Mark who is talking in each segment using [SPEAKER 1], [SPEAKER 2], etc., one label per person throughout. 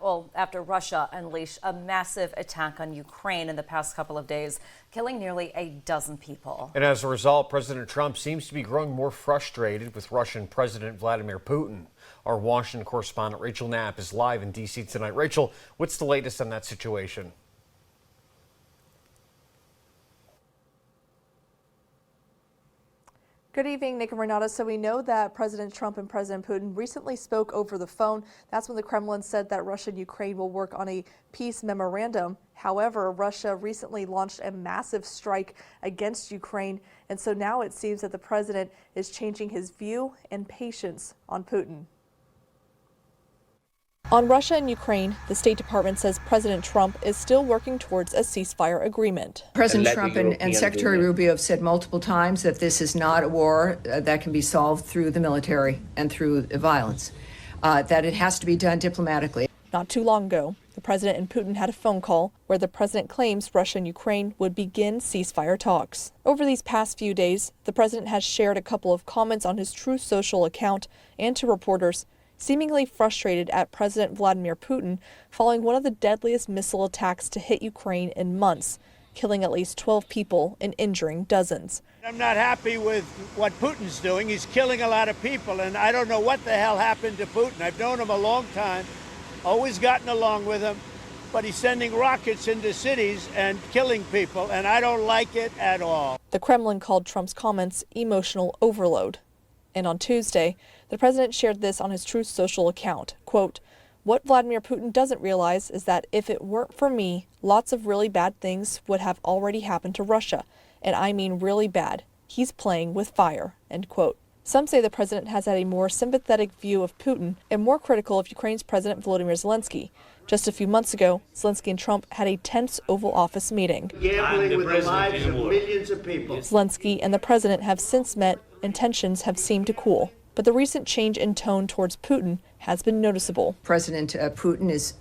[SPEAKER 1] Well, after Russia unleashed a massive attack on Ukraine in the past couple of days, killing nearly a dozen people.
[SPEAKER 2] And as a result, President Trump seems to be growing more frustrated with Russian President Vladimir Putin. Our Washington correspondent Rachel Knapp is live in D.C. tonight. Rachel, what's the latest on that situation?
[SPEAKER 3] Good evening, Nick and Renata. So we know that President Trump and President Putin recently spoke over the phone. That's when the Kremlin said that Russia and Ukraine will work on a peace memorandum. However, Russia recently launched a massive strike against Ukraine. And so now it seems that the president is changing his view and patience on Putin. On Russia and Ukraine, the State Department says President Trump is still working towards a ceasefire agreement.
[SPEAKER 4] President Trump and Secretary Rubio have said multiple times that this is not a war that can be solved through the military and through violence, that it has to be done diplomatically.
[SPEAKER 3] Not too long ago, the president and Putin had a phone call where the president claims Russia and Ukraine would begin ceasefire talks. Over these past few days, the president has shared a couple of comments on his Truth Social account and to reporters, seemingly frustrated at President Vladimir Putin following one of the deadliest missile attacks to hit Ukraine in months, killing at least 12 people and injuring dozens.
[SPEAKER 5] I'm not happy with what Putin's doing. He's killing a lot of people, and I don't know what the hell happened to Putin. I've known him a long time, always gotten along with him, but he's sending rockets into cities and killing people, and I don't like it at all.
[SPEAKER 3] The Kremlin called Trump's comments emotional overload. And on Tuesday, the president shared this on his Truth Social account. Quote, "What Vladimir Putin doesn't realize is that if it weren't for me, lots of really bad things would have already happened to Russia. And I mean really bad. He's playing with fire." End quote. Some say the president has had a more sympathetic view of Putin and more critical of Ukraine's President Volodymyr Zelensky. Just a few months ago, Zelensky and Trump had a tense Oval Office meeting.
[SPEAKER 5] Gambling with the lives of millions of people.
[SPEAKER 3] Zelensky and the president have since met and tensions have seemed to cool. But the recent change in tone towards Putin has been noticeable.
[SPEAKER 4] President Putin is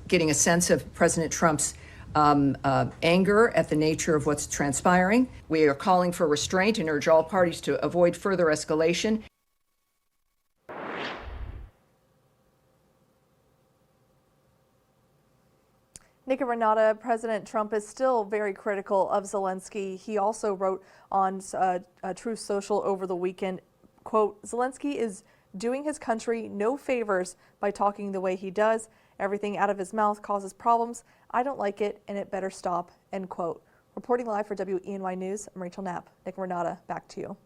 [SPEAKER 4] getting a sense of President Trump's anger at the nature of what's transpiring. We are calling for restraint and urge all parties to avoid further escalation.
[SPEAKER 3] Nick and Renata, President Trump is still very critical of Zelensky. He also wrote on Truth Social over the weekend, quote, "Zelensky is doing his country no favors by talking the way he does. Everything out of his mouth causes problems. I don't like it, and it better stop," end quote. Reporting live for WENY News, I'm Rachel Knapp. Nick and Renata, back to you.